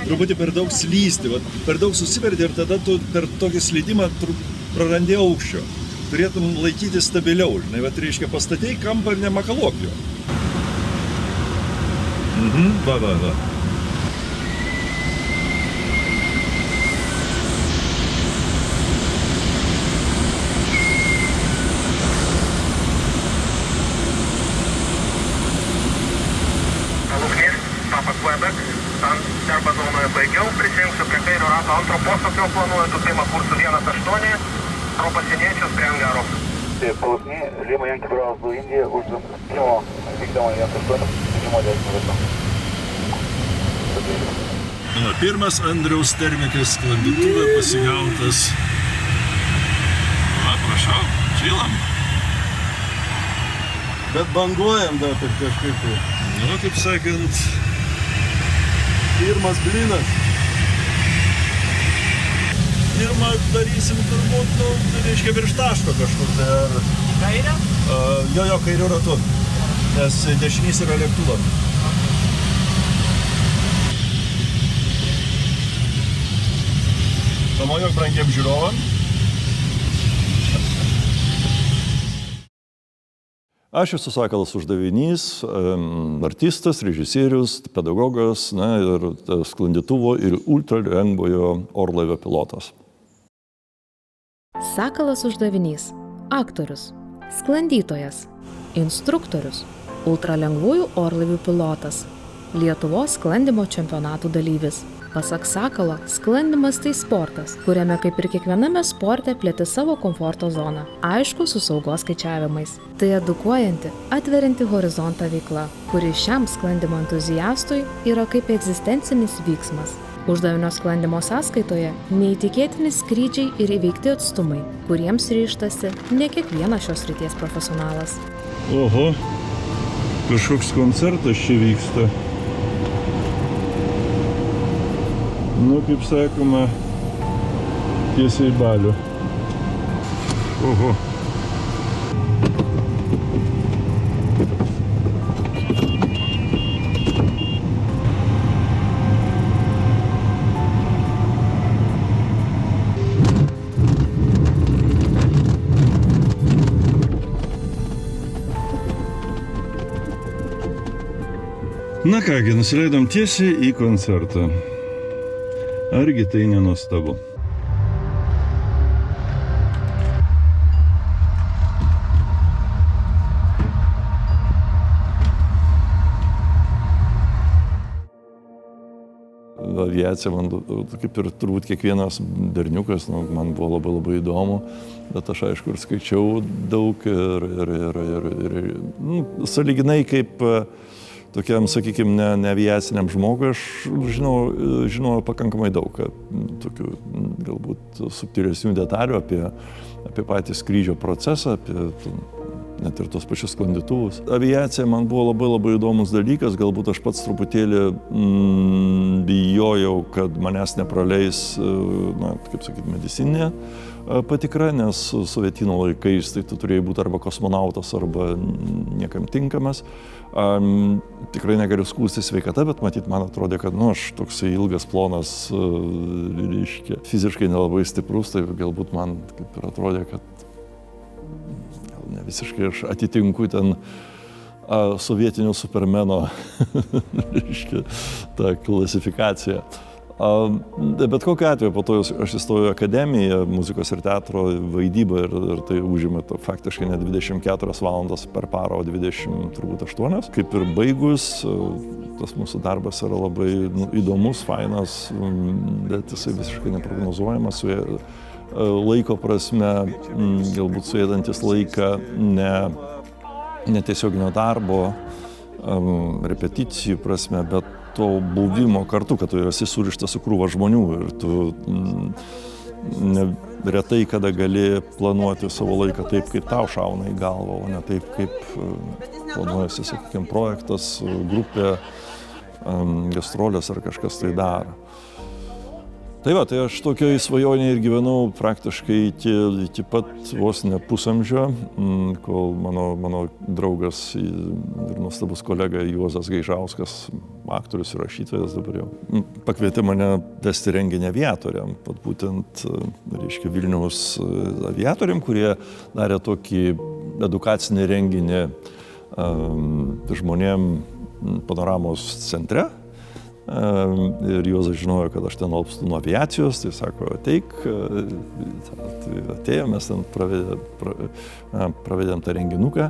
truputį per daug slysti, per daug susiverti ir tada tu per tokį slydimą prarandi aukščio. Turėtum laikyti stabiliau, žinai, reiškia pastatei kampą ir nemakaluok jo. Va. Darbą zonoje baigiau, prisijungsiu prie kairio rato antro posūkio, planuoju tupimą kursu 1.8, pro pasieniečius prie angaro. Palaukiniai, Lima Yankee Bravo Indija, uždam tupimo vykdomą 1.8, tupimo 10 vietą. Pirmas Andriaus termikas sklandytuvė pasigautas. Prašau, čilam. Bet banguojam dar taip kažkaip. Kaip sakant, pirmas blynas. Pirmą darysim turbūt, reiškia virš taško kažkur. Tai Kairę? Jo, kairiu ratu, nes dešinys yra lėktuvas. Pamojuok brangiam žiūrovam. Aš esu Sakalas Uždavinys, artistas, režisierius, pedagogas, ir sklandytuvo ir ultralengvojo orlaivio pilotas. Sakalas Uždavinys – aktorius, sklandytojas, instruktorius, ultralengvųjų orlaivių pilotas, Lietuvos sklandymo čempionatų dalyvis. Pasak Sakalo, sklandymas tai sportas, kuriame kaip ir kiekviename sporte plėti savo komforto zoną, aišku, su saugos skaičiavimais. Tai edukuojanti, atverianti horizontą veikla, kuri šiam sklandymo entuziastui yra kaip egzistencinis vyksmas. Uždavinio sklandymo sąskaitoje neįtikėtini skrydžiai ir įveikti atstumai, kuriems ryžtasi ne kiekvienas šios srities profesionalas. Oho, kažkoks koncertas čia vyksta. Kaip sakoma, tiesiai balių. Oho. Na kągi, nusileidom tiesiai į koncertą. Argi tai nenuostabu? Aviacija man, kaip ir turbūt kiekvienas berniukas, man buvo labai įdomu, bet aš aišku ir skaičiau daug ir sąlyginai kaip tokiam, sakykime, ne aviaciniam žmogui, aš žinau pakankamai daug, tokių galbūt subtilesnių detalių apie patį skrydžio procesą, apie net ir tos pačius sklandytuvus. Aviacija man buvo labai įdomus dalykas, galbūt aš pats truputėlį bijojau, kad manęs nepraleis, kaip sakyti, medicininė patikra, nes sovietinių laikais tai tu turėjai būti arba kosmonautas, arba niekam tinkamas. Tikrai negaliu skųstis sveikata, bet matyt, man atrodė, kad aš toksai ilgas, plonas, reiškia, fiziškai nelabai stiprus, tai galbūt man kaip ir atrodė, kad ne visiškai aš atitinku ten sovietinio supermeno, reiškia, tą klasifikaciją. Bet kokiu atveju, po to aš įstojau į akademiją, muzikos ir teatro vaidybą ir tai užėmė faktiškai ne 24 valandas per parą, o 28. Kaip ir baigus, tas mūsų darbas yra labai įdomus, fainas, bet jisai visiškai neprognozuojamas, laiko prasme, galbūt suėdantis laiką ne tiesioginio darbo, repeticijų prasme, bet to buvimo kartu, kad tu esi surištas su krūva žmonių ir tu retai kada gali planuoti savo laiką taip, kaip tau šauna į galvą, o ne taip, kaip planuojasi, sakykime, projektas, grupė, gastrolės ar kažkas tai daro. Tai va, tai aš tokioj svajonėje ir gyvenau praktiškai iki pat vos ne pusamžio, kol mano draugas ir nuostabus kolega Juozas Gaižauskas, aktorius ir rašytojas dabar jau, pakvietė mane vesti renginį aviatoriam, būtent, reiškia, Vilniaus aviatoriam, kurie darė tokį edukacinį renginį žmonėm Panoramos centre. Ir Juozas žinojo, kad aš ten alpstu nuo aviacijos, tai sako, ateik, tai atėjo, mes ten pravedėm tą renginuką.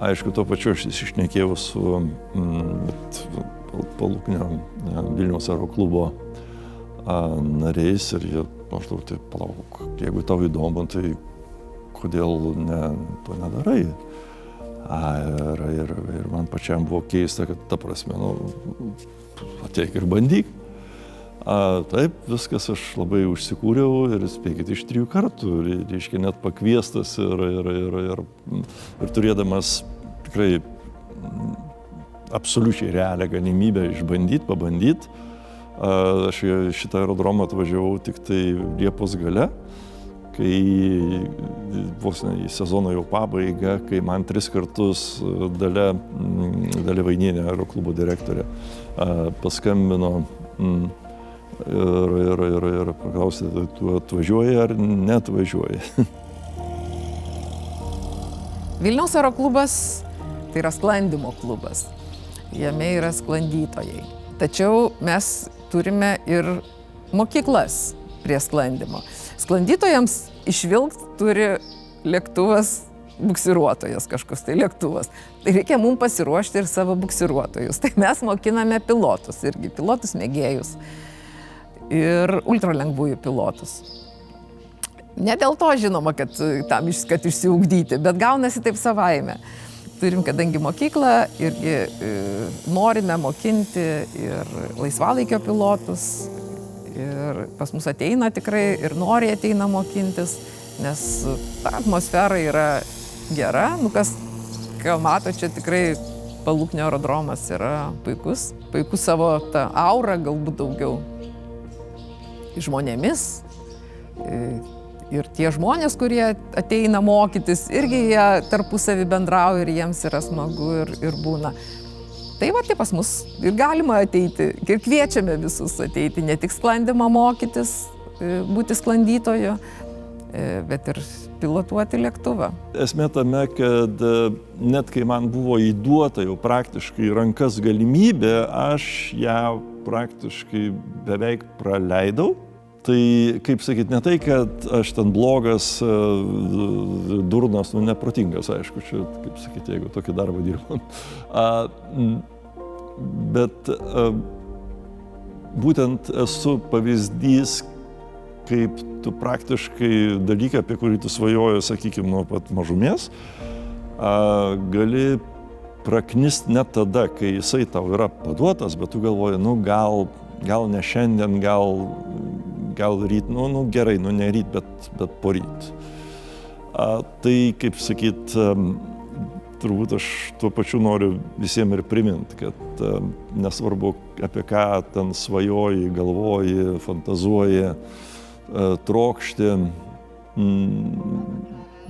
Aišku, tuo pačiu aš iššnekėjau su Paluknio Vilniaus aeroklubo nariais ir jie maždaug, tai palauk, jeigu tau įdomu, tai kodėl to nedarai? Ir man pačiam buvo keista, kad ta prasme, ateik ir bandyk. Taip, viskas aš labai užsikūriau ir spėkit iš 3 kartų, reiškia net pakviestas ir turėdamas tikrai absoliučiai realią galimybę pabandyti. Aš šitą aerodromą atvažiavau tik tai Liepos gale, kai vos ne į sezono jau pabaigą, kai man 3 kartus Dalia Vainienė, aeroklubo direktorė, paskambino ir paklausė, tu atvažiuoji ar neatvažiuoji. Vilniaus aeroklubas tai yra sklandymo klubas. Jame yra sklandytojai. Tačiau mes turime ir mokyklas prie sklandymo. Sklandytojams išvilkt turi lėktuvas, buksiruotojas kažkoks tai lėktuvas. Tai reikia mums pasiruošti ir savo buksiruotojus. Tai mes mokiname pilotus irgi, pilotus mėgėjus ir ultralengvųjų pilotus. Ne dėl to, žinoma, kad išsiugdyti, bet gaunasi taip savaime. Turim, kadangi mokyklą, irgi norime mokinti ir laisvalaikio pilotus. Ir pas mus ateina tikrai ir nori ateina mokintis, nes ta atmosfera yra gera. Kas mato, čia tikrai Paluknio aerodromas yra puikus savo tą aurą, galbūt daugiau žmonėmis. Ir tie žmonės, kurie ateina mokytis, irgi jie tarpusavį bendrauja ir jiems yra smagu ir būna. Tai va, tai pas mus ir galima ateiti, ir kviečiame visus ateiti, ne tik sklandymą mokytis, būti sklandytoju, bet ir pilotuoti lėktuvą. Esmė tame, kad net kai man buvo įduota jau praktiškai rankas galimybė, aš ją praktiškai beveik praleidau. Tai, kaip sakyt, ne tai, kad aš ten blogas, durnas, neprotingas, aišku, čia, kaip sakyt, jeigu tokį darbą dirbant. Bet būtent esu pavyzdys, kaip tu praktiškai dalyką, apie kurį tu svajoji, sakykime, nuo pat mažumės, gali praknist net tada, kai jisai tau yra paduotas, bet tu galvoji, gal ne šiandien, gal ryt, gerai, ne ryt, bet poryt. Tai, kaip sakyt, turbūt aš tuo pačiu noriu visiems ir priminti, kad nesvarbu, apie ką ten svajoji, galvoji, fantazuoji, trokšti,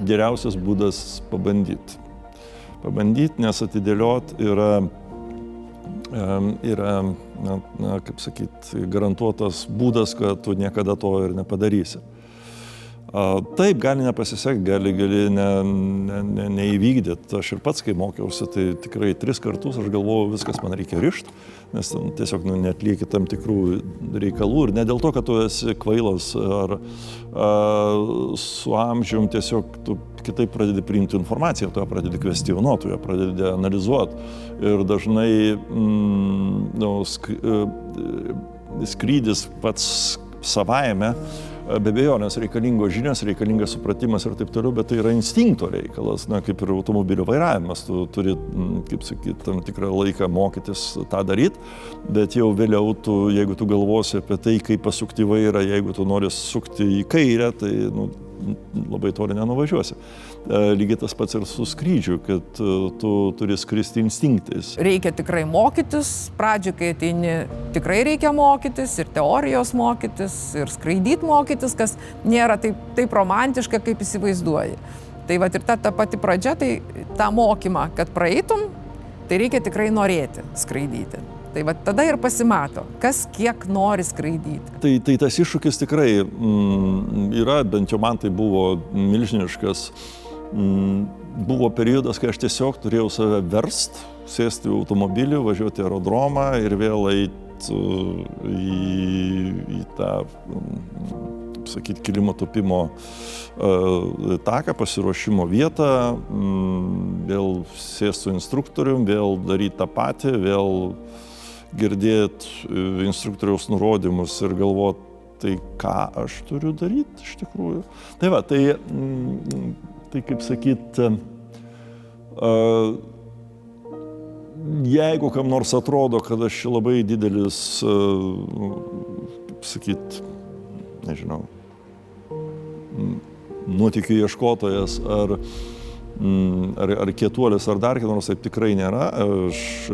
geriausias būdas pabandyti. Pabandyti, nes atidėliot yra kaip sakyt, garantuotas būdas, kad tu niekada to ir nepadarysi. Taip, gali nepasisekti, gali neįvykdyti. Aš ir pats, kai mokiausi, tai tikrai 3 kartus aš galvojau, viskas man reikia rišti, nes tiesiog neatlieki tam tikrų reikalų. Ir ne dėl to, kad tu esi kvailas ar su amžium tiesiog tu kitaip pradedi priimti informaciją, tu ją pradedi kvestionuoti, tu ją pradedi analizuoti. Ir dažnai skrydis pats savaime, be abejonės reikalingos žinios, reikalingas supratimas ir taip toliau, bet tai yra instinkto reikalas, kaip ir automobilio vairavimas, tu turi, kaip sakyt, tam tikrą laiką mokytis tą daryti, bet jau vėliau jeigu tu galvosi apie tai, kaip pasukti vairą, jeigu tu nori sukti į kairę, tai labai toli nenuvažiuosi. lygiai tas pats ir su skrydžiu, kad tu turi skristi instinktais. Reikia tikrai mokytis, pradžioje, kai ateini, tikrai reikia mokytis, ir teorijos mokytis, ir skraidyti mokytis, kas nėra taip romantiška, kaip įsivaizduoji. Tai vat ir ta pati pradžia, tai tą mokymą, kad praeitum, tai reikia tikrai norėti skraidyti. Tai vat tada ir pasimato, kas kiek nori skraidyti. Tai tas iššūkis tikrai yra, bent jau man tai buvo milžiniškas. Buvo periodas, kai aš tiesiog turėjau save verst, sėsti į automobilį, važiuoti į aerodromą ir vėl eiti į tą, sakyti, kilimo tupimo taką, pasiruošimo vietą, vėl sėsti su instruktorium, vėl daryti tą patį, vėl girdėti instruktoriaus nurodymus ir galvoti, tai ką aš turiu daryti iš tikrųjų. Tai va, tai kaip sakyti, jeigu kam nors atrodo, kad aš labai didelis, kaip sakyti, nežinau, nuotykių ieškotojas ar kietuolis, ar dar nors, taip tikrai nėra. Aš,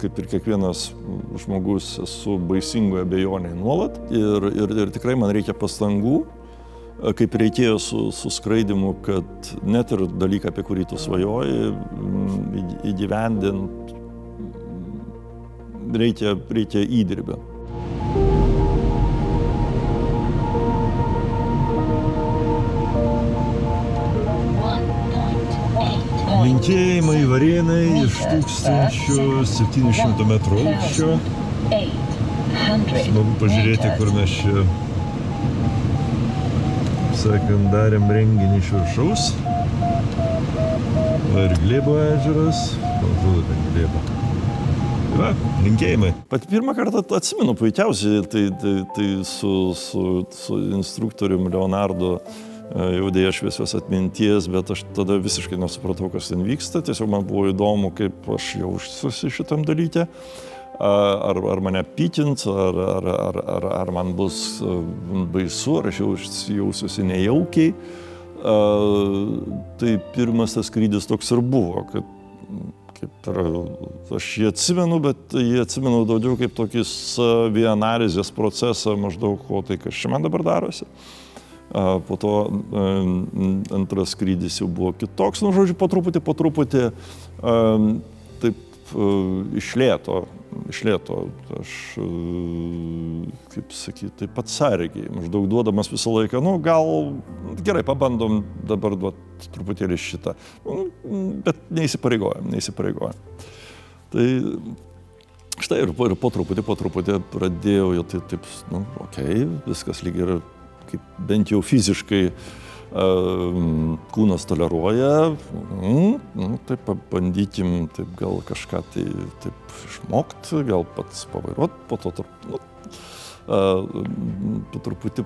kaip ir kiekvienas žmogus, esu baisingoje abejonėje nuolat ir tikrai man reikia pastangų, kaip reikėjo su skraidimu, kad net ir dalyką, apie kurį tu svajoji, įgyvendint reikia įdirbio. Linkėjimai Varėnai iš 1700 metrų aukščio. Smagu pažiūrėti, kur mes čia, sakant, darėm renginį iš viršaus. Ir Glėbo ežeras. Man atrodo, ten Glėbo. Va, linkėjimai. Pat pirmą kartą atsimenu puikiausiai, tai su instruktorium Leonardo jau dėja šviesios atminties, bet aš tada visiškai nesupratau, kas ten vyksta. Tiesiog man buvo įdomu, kaip aš jausiuosi šitam dalyke. Ar mane pykins, ar man bus baisu, ar aš jausiuosi nejaukiai. Tai pirmas tas skrydis toks ir buvo, kad aš jį atsimenu, bet jį atsimenu daugiau kaip tokį savianalizės procesą, maždaug, o tai kas čia man dabar darosi. Po to antras skrydis jau buvo kitoks, nu, žodžiu, po truputį, taip iš lėto, aš, kaip sakyti, taip atsargiai, maždaug duodamas visą laiką, nu, gal gerai, pabandom dabar duoti truputėlį šitą, bet neįsipareigojam. Tai štai ir po truputį pradėjau jau taip, nu, okei, viskas lyg ir kaip bent jau fiziškai kūnas toleruoja, taip pabandykim taip gal kažką taip išmokti, gal pats pavairuoti, po to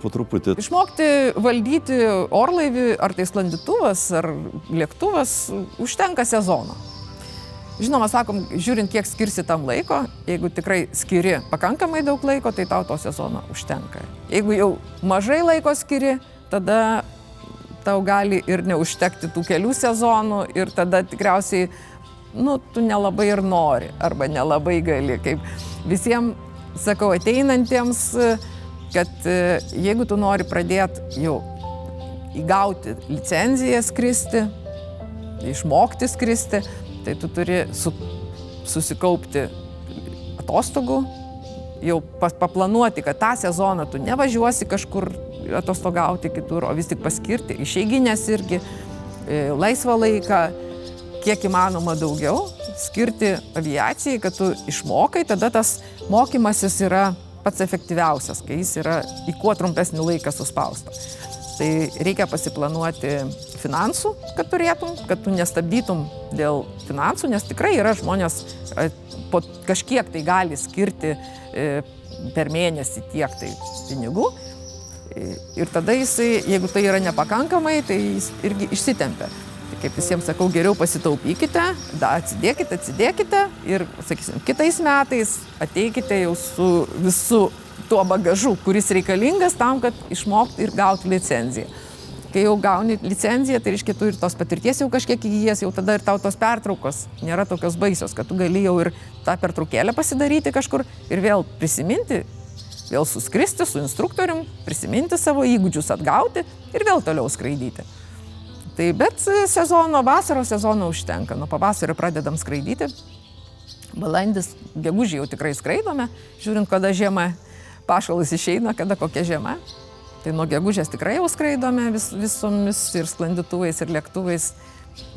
po truputį. Išmokti valdyti orlaivį, ar tai sklandytuvas, ar lėktuvas, užtenka sezono. Žinoma, sakom, žiūrint, kiek skirsi tam laiko, jeigu tikrai skiri pakankamai daug laiko, tai tau to sezono užtenka. Jeigu jau mažai laiko skiri, tada tau gali ir neužtekti tų kelių sezonų ir tada tikriausiai, nu, tu nelabai ir nori arba nelabai gali. Kaip visiems sakau ateinantiems, kad jeigu tu nori pradėti jau įgauti licenciją skristi, išmokti skristi, tai tu turi susikaupti atostogų, jau paplanuoti, kad tą sezoną tu nevažiuosi kažkur atostogauti kitur, o vis tik paskirti išeiginės irgi, laisvą laiką, kiek įmanoma daugiau, skirti aviacijai, kad tu išmokai, tada tas mokymasis yra pats efektyviausias, kai jis yra į kuo trumpesnį laiką suspaustą. Tai reikia pasiplanuoti finansų, kad turėtum, kad tu nestabdytum dėl finansų, nes tikrai yra žmonės po kažkiek tai gali skirti per mėnesį tiek tai pinigų. Ir tada jisai, jeigu tai yra nepakankamai, tai jis irgi išsitempia. Tai kaip visiems sakau, geriau pasitaupykite, atsidėkite ir, sakysim, kitais metais ateikite jau su visu tuo bagažu, kuris reikalingas tam, kad išmokti ir gauti licenciją. Kai jau gauni licenciją, tai reiškia, tu ir tos patirties jau kažkiek įgyjies, jau tada ir tau tos pertraukos nėra tokios baisios, kad tu gali jau ir tą pertraukėlę pasidaryti kažkur ir vėl prisiminti, vėl suskristi su instruktorium, prisiminti savo įgūdžius, atgauti ir vėl toliau skraidyti. Tai bet vasaros sezono užtenka, nuo pavasario pradedam skraidyti. Balandis, gegužį jau tikrai skraidome, žiūrint, kada žiema pašalas išeina, kada kokia žiema. Tai nuo gegužės tikrai jau skraidome visomis ir sklandytuvais, ir lėktuvais.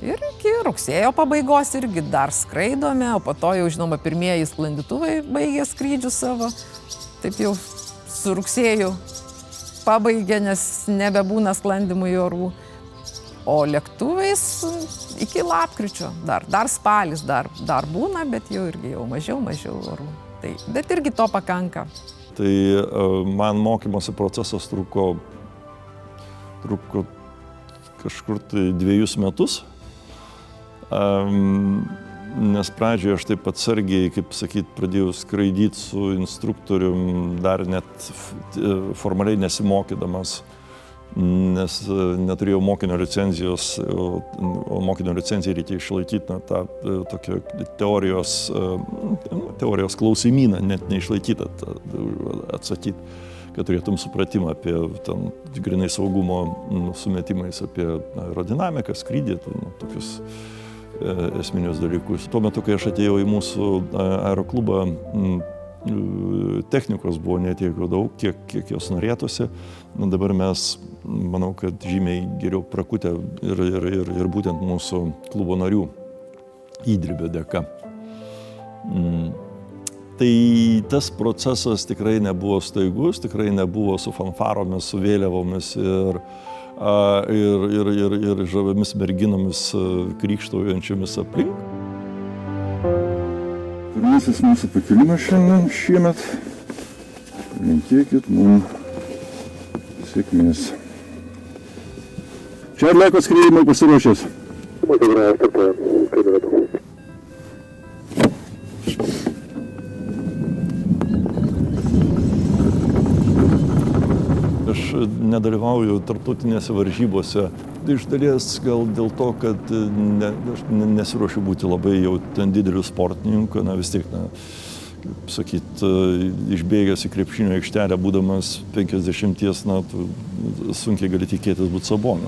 Ir iki rugsėjo pabaigos irgi dar skraidome, o po to jau, žinoma, pirmieji sklandytuvai baigė skrydžius savo. Taip jau su rugsėju pabaigė, nes nebebūna sklandymų į orų. O lėktuvais iki lapkričio, dar spalis, dar būna, bet jau irgi jau mažiau orų. Tai, bet irgi to pakanka. Tai man mokymosi procesas truko kažkur tai 2 metus, nes pradžioje aš taip atsargiai, kaip sakyt, pradėjau skraidyti su instruktorium, dar net formaliai nesimokydamas, nes neturėjau mokinio licenzijos, o mokinio licenciją reikia išlaikyti tą tokią teorijos klausimyną, net neišlaikytą, atsakyti, kad turėtum supratimą apie grynai saugumo sumetimais, apie aerodinamiką, skrydį, tokius esminius dalykus. Tuo metu, kai aš atėjau į mūsų aeroklubą, technikos buvo ne tiek daug, kiek jos norėtųsi. Dabar mes, manau, kad žymiai geriau prakutę ir būtent mūsų klubo narių įdirbio dėka. Tai tas procesas tikrai nebuvo staigus, tikrai nebuvo su fanfaromis, su vėliavomis ir žaviomis merginomis krykštaujančiomis aplink. Pirmasis mūsų pakilimas šiandien šiemet. Linkėkit mums sėkmės. Čia atlieko skraidimui pasiruošęs. Aš nedalyvauju tarptautinėse varžybose. Iš dalies gal dėl to, kad aš nesiruošiu būti labai jau ten dideliu sportininku, vis tiek, kaip sakyt, išbėgęs į krepšinio aikštelę, būdamas 50, sunkiai gali tikėtis būti Saboniu.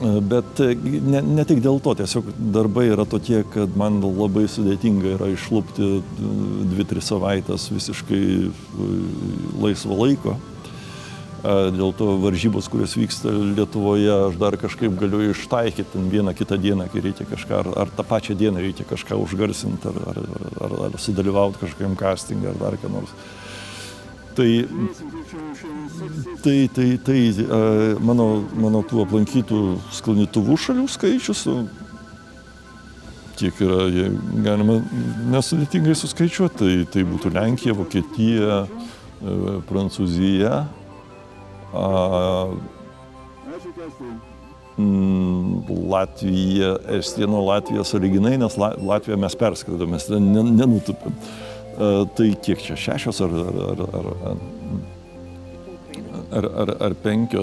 Bet ne tik dėl to, tiesiog darbai yra tokie, kad man labai sudėtinga yra išlupti 2-3 savaitės visiškai laisvo laiko. Dėl to varžybos, kurios vyksta Lietuvoje, aš dar kažkaip galiu ištaikyti vieną kitą dieną, kai reikia kažką, ar tą pačią dieną reikia kažką užgarsinti, ar sudalyvauti kažkokiam castingą, ar dar ką nors. Tai mano tų aplankytų sklandytuvų šalių skaičius, kiek yra, galima nesudėtingai suskaičiuoti, tai būtų Lenkija, Vokietija, Prancūzija, Latvija, Estija, Latvija sąlyginai, nes Latviją mes perskridom, mes nenutupėm. Tai kiek čia, 6 ar 5?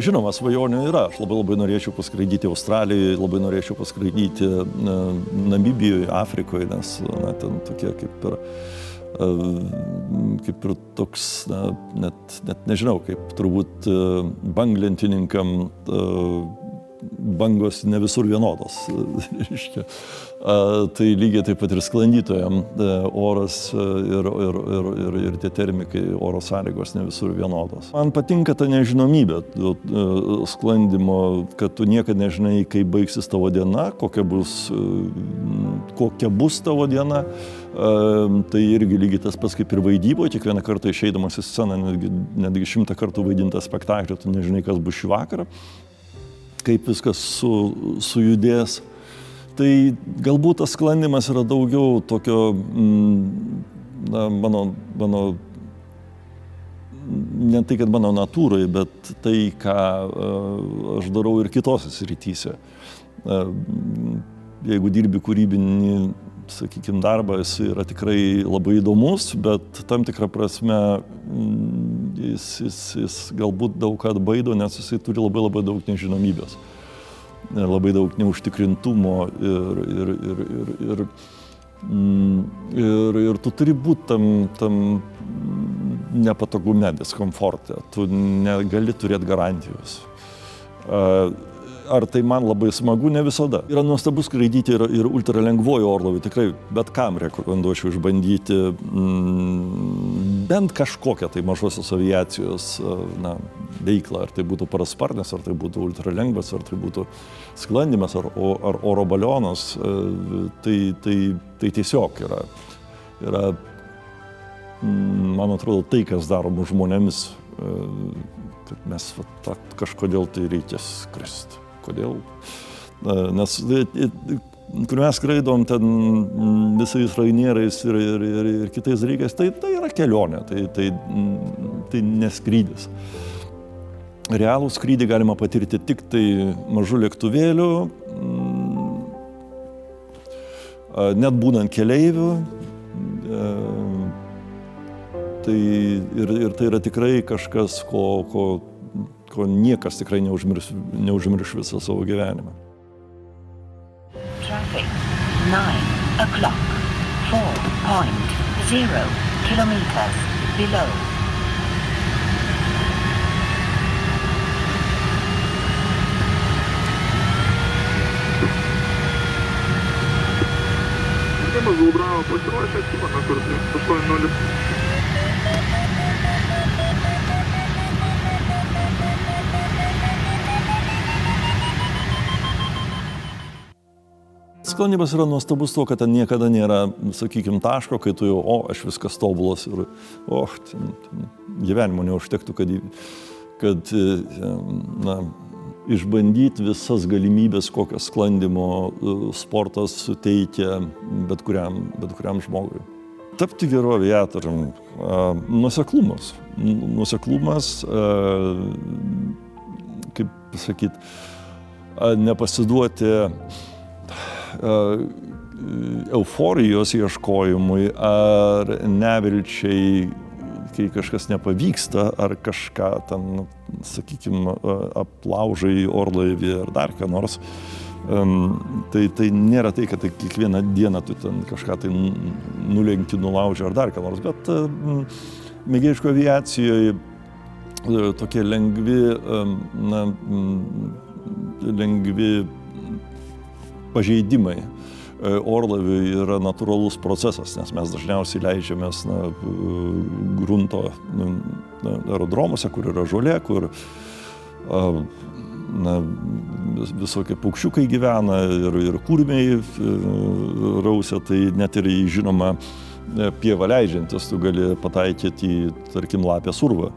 Žinoma, svajonių yra. Aš labai norėčiau paskraidyti Australijoje, labai norėčiau paskraidyti Namibijoje, Afrikoje, nes ten tokie kaip ir toks, net nežinau, kaip turbūt banglentininkam bangos ne visur vienodos. Tai lygiai taip pat ir sklandytojam oras ir tie termikai, oro sąlygos ne visur vienodos. Man patinka ta nežinomybė sklandymo, kad tu niekada nežinai, kaip baigsis tavo diena, kokia bus tavo diena. Tai irgi lygiai tas pats kaip ir vaidyboje, kiekvieną kartą išeidamas į sceną, netgi 100 kartų vaidintą spektaklį, tu nežinai, kas bus šį vakarą, kaip viskas sujudės. Tai galbūt tas sklandymas yra daugiau tokio, mano, ne tai, kad mano natūrai, bet tai, ką aš darau ir kitose srityse. Jeigu dirbi kūrybinį, sakykime, darbas yra tikrai labai įdomus, bet tam tikrą prasme jis galbūt daug ką atbaido, nes jisai turi labai daug nežinomybės, labai daug neužtikrintumo ir tu turi būti tam nepatogume, diskomforte, tu negali turėti garantijos. Ar tai man labai smagu? Ne visada. Yra nuostabu skraidyti ir ultralengvuoju orlaiviu. Tikrai bet kam rekomenduočiau išbandyti bent kažkokią tai mažosios aviacijos veiklą. Ar tai būtų parasparnis, ar tai būtų ultralengvas, ar tai būtų sklandymas, ar oro balionas. Tai tiesiog yra, man atrodo, tai, kas daroma žmonėmis, kad mes kažkodėl tai reikia skristi. Kodėl? Nes kur mes skraidom ten visais Rainierais ir kitais dalykais, tai yra kelionė, tai neskrydis. Realų skrydį galima patirti tik tai mažu lėktuvėliu, net būnant keleiviu. Ir tai yra tikrai kažkas, ko niekas tikrai neužmirš visą savo gyvenimą. Traffic 9 o'clock, 4.0 kilometers below. Mazul Bravo pasiruošę, atsimena, kur 8.0. Sklandymas yra nuostabus tuo, kad ten niekada nėra, sakykime, taško, kai tu jau, aš viskas tobulas ir, gyvenimo neužtektų, kad išbandyti visas galimybės, kokias sklandymo sportas suteikia bet kuriam žmogui. Tapti geru aviatorium, nuoseklumas. Nuoseklumas, kaip pasakyti, nepasiduoti euforijos ieškojimui ar nevilčiai, kai kažkas nepavyksta, ar kažką ten, sakykime, aplaužai orlaivį ar dar ką nors. Tai nėra tai, kad kiekvieną dieną tu ten kažką tai nulenki, nulauži ar dar ką nors, bet mėgėjiško aviacijoje tokie lengvi pažeidimai orlaiviui yra natūralus procesas, nes mes dažniausiai leidžiamės grunto aerodromuose, kur yra žolė, kur visokie paukščiukai gyvena ir kurmiai rausia, tai net ir į žinomą pievą leidžiantis tu gali pataikyti į, tarkim, lapės urvą,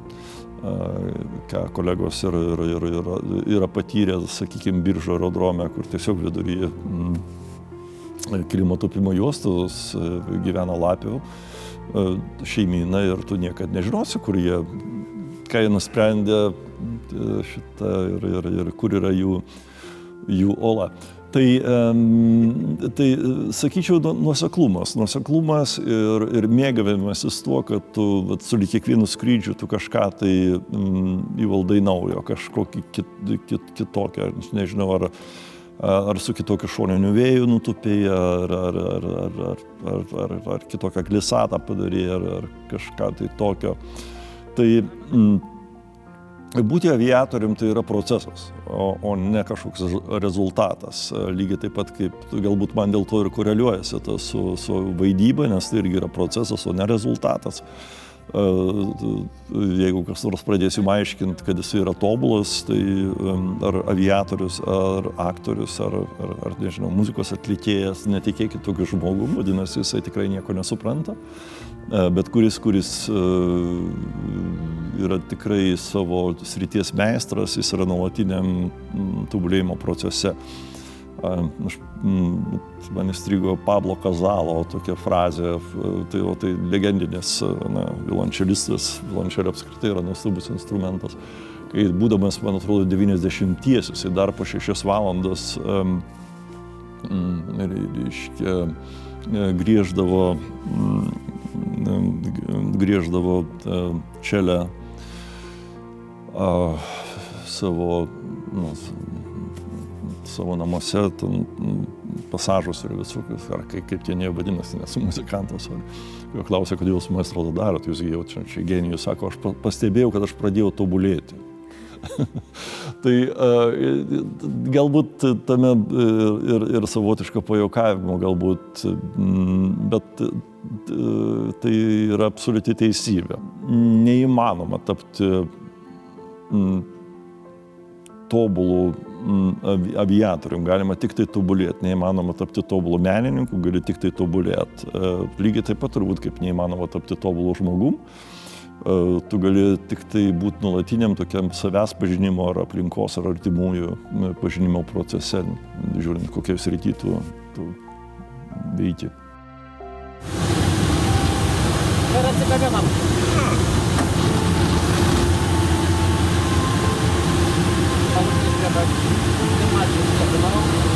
ką kolegos yra patyrę, sakykime, Biržų aerodrome, kur tiesiog viduryje kilimo tūpimo juostos gyvena lapių šeimyna ir tu niekad nežinosi, kur jie, ką jie nusprendė šitą ir kur yra jų ola. Tai sakyčiau, nuoseklumas ir mėgavimasis tuo, kad tu su kiekvienu skrydžiu tu kažką tai įvaldai naujo, kažkokį kitokią, nežinau, ar su kitokiu šoniniu vėju nutupėjai, ar kitokią glisatą padarėjai, ar kažką tai tokio. Tai būti aviatorium tai yra procesas, o ne kažkoks rezultatas. Lygiai taip pat kaip galbūt man dėl to ir koreliuojasi su vaidyba, nes tai irgi yra procesas, o ne rezultatas. Jeigu kas nors pradėsim aiškinti, kad jis yra tobulas, tai ar aviatorius, ar aktorius, ar nežinau, muzikos atlikėjas, netikėkit tokiu žmogum, vadinasi, jisai tikrai nieko nesupranta. Bet kuris yra tikrai savo srities meistras, jis yra nuolatiniam tobulėjimo procese. Man įstrigo Pablo Casalo tokia frazė, tai legendinis violončelistas, violončelė apskritai yra nuostabus instrumentas. Kai būdamas, man atrodo, 90-iesius, jis dar po 6 valandas grieždavo čelę savo, nu, savo namuose ten pasažus ir visokius, ar kaip tie nevadinasi, nesu muzikantas. Jo klausia, kodėl jūs maestro to darot, jūs jau čia genijus, sako, aš pastebėjau, kad aš pradėjau tobulėti. Tai galbūt tame ir savotiško pajuokavimo, galbūt, bet tai yra absoliuti teisybė. Neįmanoma tapti tobulų aviatorium, galima tik tai tobulėti, neįmanoma tapti tobulų menininkų, gali tik tai tobulėti. Lygiai taip pat turbūt kaip neįmanoma tapti tobulų žmogum, tu gali tik tai būti nuolatiniam tokiam savęs pažinimo ar aplinkos ar artimųjų pažinimo procese, žiūrint, kokiai srity tu veiki. Ir atsikabinam. Paluskis, kad aš nemačiau,